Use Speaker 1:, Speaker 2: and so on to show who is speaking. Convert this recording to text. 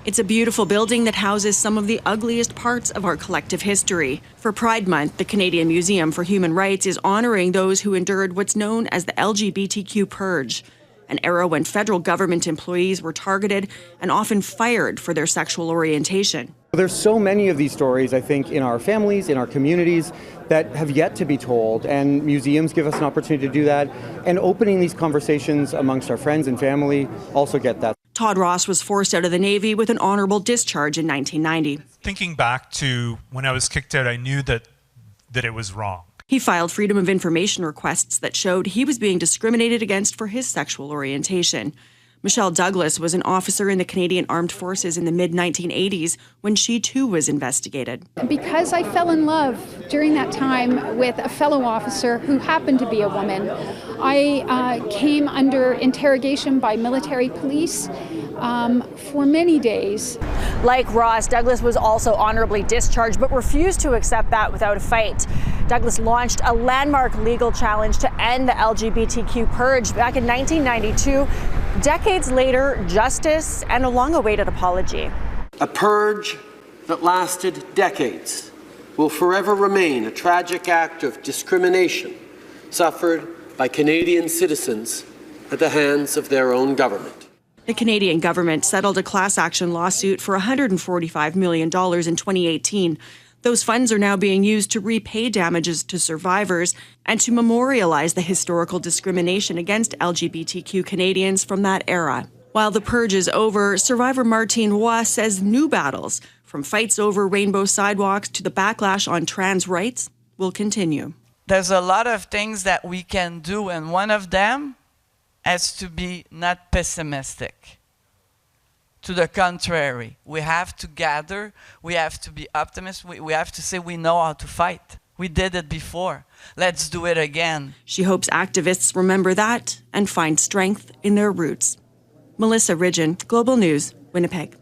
Speaker 1: It's a beautiful building that houses some of the ugliest parts of our collective history. For Pride Month, the Canadian Museum for Human Rights is honoring those who endured what's known as the LGBTQ purge, an era when federal government employees were targeted and often fired for their sexual orientation.
Speaker 2: There's so many of these stories, I think, in our families, in our communities, that have yet to be told, and museums give us an opportunity to do that, and opening these conversations amongst our friends and family also get that.
Speaker 1: Todd Ross was forced out of the Navy with an honorable discharge in 1990.
Speaker 3: Thinking back to when I was kicked out, I knew that it was wrong.
Speaker 1: He filed Freedom of Information requests that showed he was being discriminated against for his sexual orientation. Michelle Douglas was an officer in the Canadian Armed Forces in the mid-1980s when she too was investigated.
Speaker 4: Because I fell in love during that time with a fellow officer who happened to be a woman, I came under interrogation by military police for many days.
Speaker 5: Like Ross, Douglas was also honorably discharged but refused to accept that without a fight. Douglas launched a landmark legal challenge to end the LGBTQ purge back in 1992. Decades later, justice and a long-awaited apology.
Speaker 6: A purge that lasted decades will forever remain a tragic act of discrimination suffered by Canadian citizens at the hands of their own government.
Speaker 1: The Canadian government settled a class action lawsuit for $145 million in 2018. Those funds are now being used to repay damages to survivors and to memorialize the historical discrimination against LGBTQ Canadians from that era. While the purge is over, survivor Martine Roy says new battles, from fights over rainbow sidewalks to the backlash on trans rights, will continue.
Speaker 7: There's a lot of things that we can do, and one of them is to be not pessimistic. To the contrary, we have to gather, we have to be optimists, we have to say we know how to fight. We did it before. Let's do it again.
Speaker 1: She hopes activists remember that and find strength in their roots. Melissa Ridgen, Global News, Winnipeg.